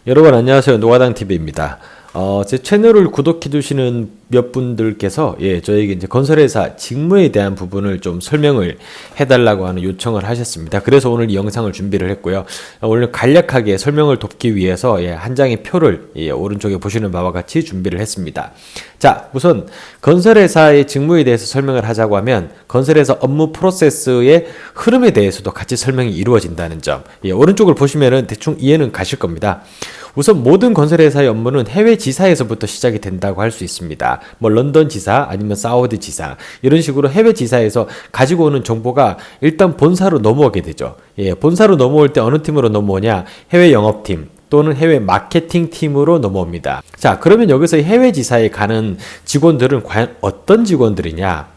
여러분 안녕하세요. 노가당TV입니다. 제 채널을 구독해 주시는 몇 분들께서 저에게 이제 건설회사 직무에 대한 부분을 좀 설명을 해달라고 하는 요청을 하셨습니다. 그래서 오늘 이 영상을 준비를 했고요. 오늘 간략하게 설명을 돕기 위해서 한 장의 표를 오른쪽에 보시는 바와 같이 준비를 했습니다. 자, 우선 건설회사의 직무에 대해서 설명을 하자고 하면 건설회사 업무 프로세스의 흐름에 대해서도 같이 설명이 이루어진다는 점. 오른쪽을 보시면은 대충 이해는 가실 겁니다. 우선 모든 건설회사의 업무는 해외 지사에서부터 시작이 된다고 할 수 있습니다. 뭐 런던 지사 아니면 사우디 지사 이런 식으로 해외 지사에서 가지고 오는 정보가 일단 본사로 넘어오게 되죠. 본사로 넘어올 때 어느 팀으로 넘어오냐? 해외 영업팀 또는 해외 마케팅 팀으로 넘어옵니다. 자, 그러면 여기서 해외 지사에 가는 직원들은 과연 어떤 직원들이냐?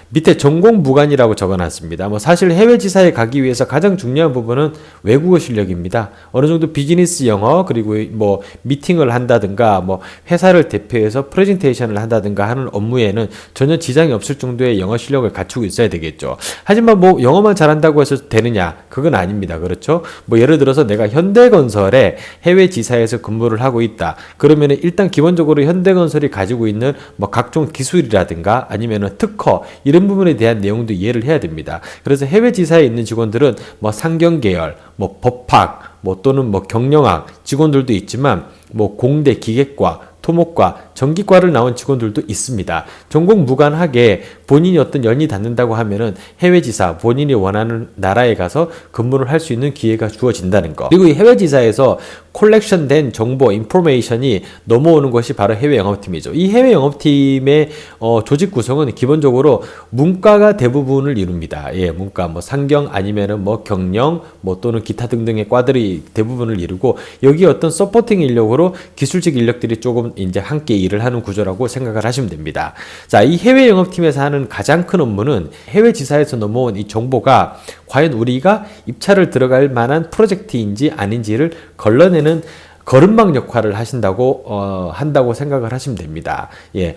밑에 전공 무관이라고 적어놨습니다. 사실 해외 지사에 가기 위해서 가장 중요한 부분은 외국어 실력입니다. 어느 정도 비즈니스 영어 그리고 뭐 미팅을 한다든가 뭐 회사를 대표해서 프레젠테이션을 한다든가 하는 업무에는 전혀 지장이 없을 정도의 영어 실력을 갖추고 있어야 되겠죠. 하지만 뭐 영어만 잘한다고 해서 되느냐? 그건 아닙니다. 그렇죠? 뭐 예를 들어서 내가 현대건설에 해외 지사에서 근무를 하고 있다. 그러면은 일단 기본적으로 현대건설이 가지고 있는 뭐 각종 기술이라든가 아니면은 특허 이런 부분에 대한 내용도 이해를 해야 됩니다. 그래서 해외 지사에 있는 직원들은 뭐 상경 계열, 뭐 법학, 뭐 또는 뭐 경영학 직원들도 있지만 뭐 공대 기계과, 토목과, 전기과를 나온 직원들도 있습니다. 전공 무관하게 본인이 어떤 연이 닿는다고 하면은 해외 지사, 본인이 원하는 나라에 가서 근무를 할 수 있는 기회가 주어진다는 거. 그리고 이 해외 지사에서 콜렉션된 정보, 인포메이션이 넘어오는 것이 바로 해외 영업팀이죠. 이 해외 영업팀의 조직 구성은 기본적으로 문과가 대부분을 이룹니다. 문과, 뭐 상경 아니면은 뭐 경영, 뭐 또는 기타 등등의 과들이 대부분을 이루고 여기 어떤 서포팅 인력으로 기술직 인력들이 조금 이제 함께 일을 하는 구조라고 생각을 하시면 됩니다. 자, 이 해외 영업팀에서 하는 가장 큰 업무는 해외 지사에서 넘어온 이 정보가 과연 우리가 입찰을 들어갈 만한 프로젝트인지 아닌지를 걸러내는 거름망 역할을 한다고 생각을 하시면 됩니다.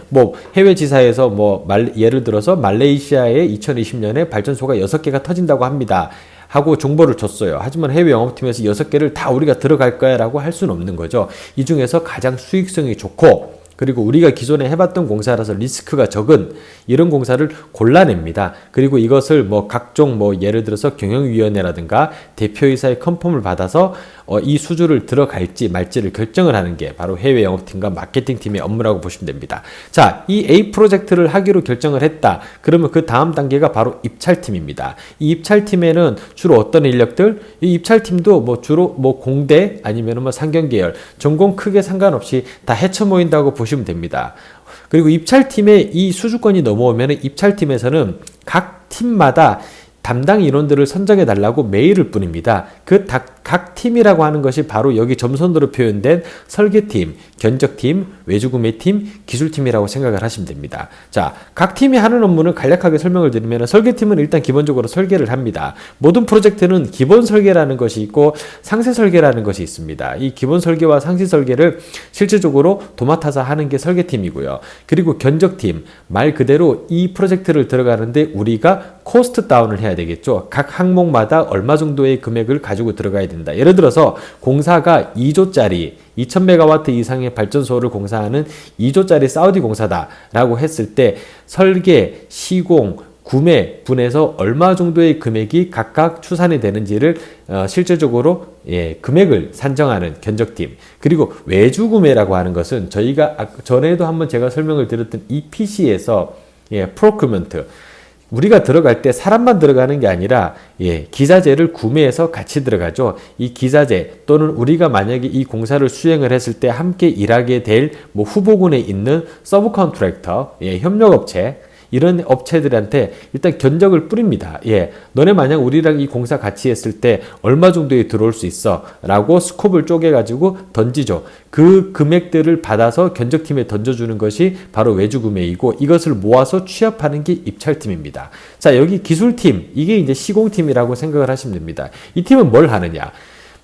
뭐 해외 지사에서 뭐 예를 들어서 말레이시아에 2020년에 발전소가 6개가 터진다고 합니다. 하고 정보를 줬어요. 하지만 해외 영업팀에서 6개를 다 우리가 들어갈 거야 라고 할 수는 없는 거죠. 이 중에서 가장 수익성이 좋고 그리고 우리가 기존에 해봤던 공사라서 리스크가 적은 이런 공사를 골라냅니다. 그리고 이것을 뭐 각종 뭐 예를 들어서 경영위원회라든가 대표이사의 컨펌을 받아서 이 수주를 들어갈지 말지를 결정을 하는 게 바로 해외 영업팀과 마케팅팀의 업무라고 보시면 됩니다. 자, 이 A 프로젝트를 하기로 결정을 했다. 그러면 그 다음 단계가 바로 입찰팀입니다. 이 입찰팀에는 주로 어떤 인력들? 이 입찰팀도 뭐 주로 뭐 공대 아니면 뭐 상경계열 전공 크게 상관없이 다 헤쳐 모인다고 보시면 됩니다. 그리고 입찰팀에 이 수주권이 넘어오면 입찰팀에서는 각 팀마다 담당 인원들을 선정해 달라고 메일을 뿐입니다. 각 팀이라고 하는 것이 바로 여기 점선으로 표현된 설계팀, 견적팀, 외주구매팀, 기술팀이라고 생각을 하시면 됩니다. 자, 각 팀이 하는 업무는 간략하게 설명을 드리면 설계팀은 일단 기본적으로 설계를 합니다. 모든 프로젝트는 기본 설계라는 것이 있고 상세 설계라는 것이 있습니다. 이 기본 설계와 상세 설계를 실질적으로 도맡아서 하는 게 설계팀이고요. 그리고 견적팀, 말 그대로 이 프로젝트를 들어가는데 우리가 코스트 다운을 해야 되겠죠. 각 항목마다 얼마 정도의 금액을 가지고 들어가야 된다. 예를 들어서 공사가 2조짜리 2000메가와트 이상의 발전소를 공사하는 2조짜리 사우디 공사다라고 했을 때 설계, 시공, 구매 분에서 얼마 정도의 금액이 각각 추산이 되는지를 실질적으로 금액을 산정하는 견적팀. 그리고 외주구매라고 하는 것은 저희가 전에도 한번 제가 설명을 드렸던 EPC에서 프로큐먼트 우리가 들어갈 때 사람만 들어가는 게 아니라 기자재를 구매해서 같이 들어가죠. 이 기자재 또는 우리가 만약에 이 공사를 수행을 했을 때 함께 일하게 될 뭐 후보군에 있는 서브 컨트랙터, 협력업체 이런 업체들한테 일단 견적을 뿌립니다. 너네 만약 우리랑 이 공사 같이 했을 때 얼마 정도에 들어올 수 있어? 라고 스콥을 쪼개가지고 던지죠. 그 금액들을 받아서 견적팀에 던져주는 것이 바로 외주구매이고 이것을 모아서 취합하는 게 입찰팀입니다. 자, 여기 기술팀, 이게 이제 시공팀이라고 생각을 하시면 됩니다. 이 팀은 뭘 하느냐?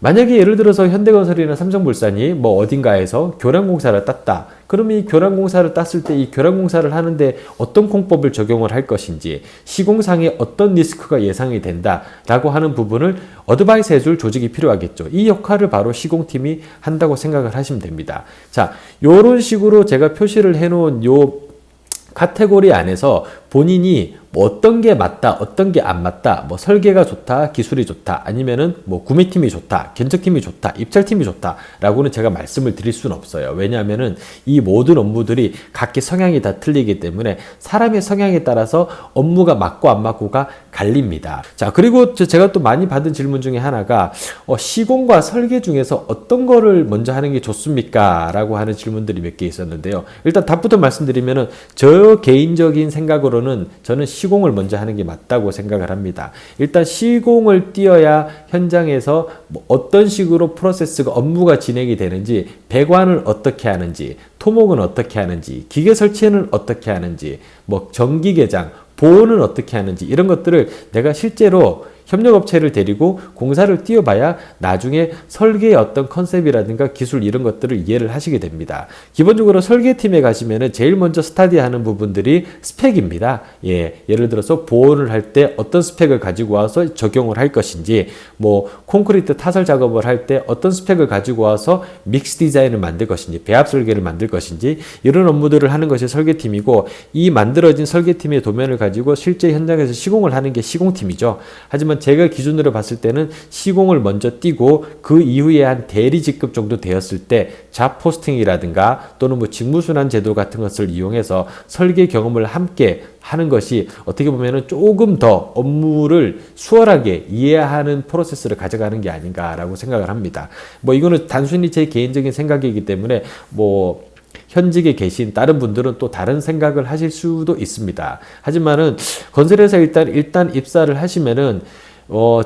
만약에 예를 들어서 현대건설이나 삼성물산이 뭐 어딘가에서 교량공사를 땄다. 그럼 이 교량공사를 땄을 때 이 교량공사를 하는데 어떤 공법을 적용을 할 것인지, 시공상에 어떤 리스크가 예상이 된다라고 하는 부분을 어드바이스 해줄 조직이 필요하겠죠. 이 역할을 바로 시공팀이 한다고 생각을 하시면 됩니다. 자, 요런 식으로 제가 표시를 해놓은 요 카테고리 안에서 본인이 뭐 어떤 게 맞다, 어떤 게 안 맞다, 뭐 설계가 좋다, 기술이 좋다, 아니면은 뭐 구매팀이 좋다, 견적팀이 좋다, 입찰팀이 좋다라고는 제가 말씀을 드릴 수는 없어요. 왜냐하면은 이 모든 업무들이 각기 성향이 다 틀리기 때문에 사람의 성향에 따라서 업무가 맞고 안 맞고가 갈립니다. 자, 그리고 제가 또 많이 받은 질문 중에 하나가 시공과 설계 중에서 어떤 거를 먼저 하는 게 좋습니까? 라고 하는 질문들이 몇 개 있었는데요. 일단 답부터 말씀드리면은 저 개인적인 생각으로는 저는 시공을 먼저 하는 게 맞다고 생각을 합니다. 일단 시공을 띄어야 현장에서 뭐 어떤 식으로 프로세스가 업무가 진행이 되는지, 배관을 어떻게 하는지, 토목은 어떻게 하는지, 기계 설치는 어떻게 하는지, 뭐 전기 개장, 보호는 어떻게 하는지, 이런 것들을 내가 실제로 협력업체를 데리고 공사를 띄워봐야 나중에 설계의 어떤 컨셉이라든가 기술 이런 것들을 이해를 하시게 됩니다. 기본적으로 설계팀에 가시면은 제일 먼저 스타디하는 부분들이 스펙입니다. 예를 들어서 보온을 할 때 어떤 스펙을 가지고 와서 적용을 할 것인지, 뭐 콘크리트 타설 작업을 할 때 어떤 스펙을 가지고 와서 믹스 디자인을 만들 것인지, 배합 설계를 만들 것인지, 이런 업무들을 하는 것이 설계팀이고, 이 만들어진 설계팀의 도면을 가지고 실제 현장에서 시공을 하는 게 시공팀이죠. 하지만 제가 기준으로 봤을 때는 시공을 먼저 띄고 그 이후에 한 대리 직급 정도 되었을 때 잡 포스팅이라든가 또는 뭐 직무순환 제도 같은 것을 이용해서 설계 경험을 함께 하는 것이 어떻게 보면은 조금 더 업무를 수월하게 이해하는 프로세스를 가져가는 게 아닌가라고 생각을 합니다. 뭐 이거는 단순히 제 개인적인 생각이기 때문에 뭐 현직에 계신 다른 분들은 또 다른 생각을 하실 수도 있습니다. 하지만은 건설회사 일단 입사를 하시면은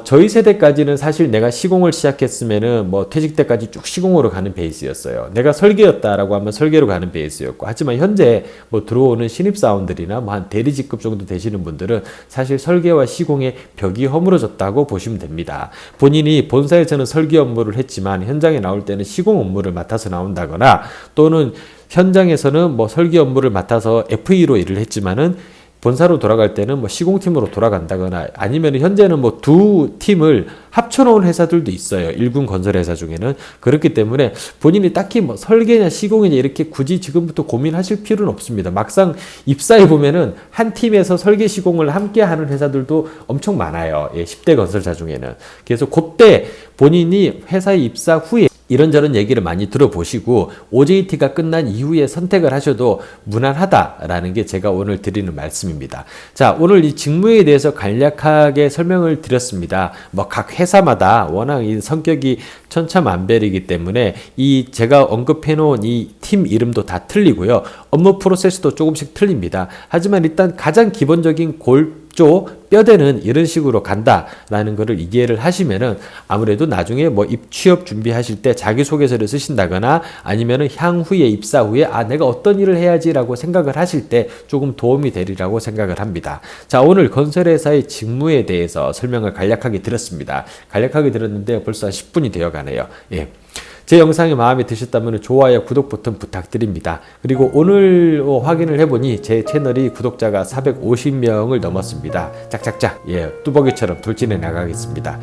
저희 세대까지는 사실 내가 시공을 시작했으면은 뭐 퇴직 때까지 쭉 시공으로 가는 베이스였어요. 내가 설계였다라고 하면 설계로 가는 베이스였고, 하지만 현재 뭐 들어오는 신입사원들이나 뭐 한 대리직급 정도 되시는 분들은 사실 설계와 시공의 벽이 허물어졌다고 보시면 됩니다. 본인이 본사에서는 설계 업무를 했지만 현장에 나올 때는 시공 업무를 맡아서 나온다거나, 또는 현장에서는 뭐 설계 업무를 맡아서 FE로 일을 했지만은 본사로 돌아갈 때는 뭐 시공팀으로 돌아간다거나, 아니면 현재는 뭐 두 팀을 합쳐놓은 회사들도 있어요. 일군 건설 회사 중에는. 그렇기 때문에 본인이 딱히 뭐 설계냐 시공이냐 이렇게 굳이 지금부터 고민하실 필요는 없습니다. 막상 입사해 보면은 한 팀에서 설계 시공을 함께 하는 회사들도 엄청 많아요. 10대 건설사 중에는. 그래서 그때 본인이 회사에 입사 후에 이런저런 얘기를 많이 들어보시고 OJT가 끝난 이후에 선택을 하셔도 무난하다라는 게 제가 오늘 드리는 말씀입니다. 자, 오늘 이 직무에 대해서 간략하게 설명을 드렸습니다. 뭐 각 회사마다 워낙 이 성격이 천차만별이기 때문에 이 제가 언급해 놓은 이 팀 이름도 다 틀리고요. 업무 프로세스도 조금씩 틀립니다. 하지만 일단 가장 기본적인 골조 뼈대는 이런 식으로 간다라는 것을 이해를 하시면은 아무래도 나중에 뭐 취업 준비하실 때 자기소개서를 쓰신다거나, 아니면은 향후에 입사 후에 내가 어떤 일을 해야지라고 생각을 하실 때 조금 도움이 되리라고 생각을 합니다. 자, 오늘 건설회사의 직무에 대해서 설명을 간략하게 드렸습니다. 간략하게 들었는데 벌써 한 10분이 되어 가네요. 제 영상이 마음에 드셨다면 좋아요, 구독 버튼 부탁드립니다. 그리고 오늘 확인을 해보니 제 채널이 구독자가 450명을 넘었습니다. 짝짝짝, 뚜벅이처럼 돌진해 나가겠습니다.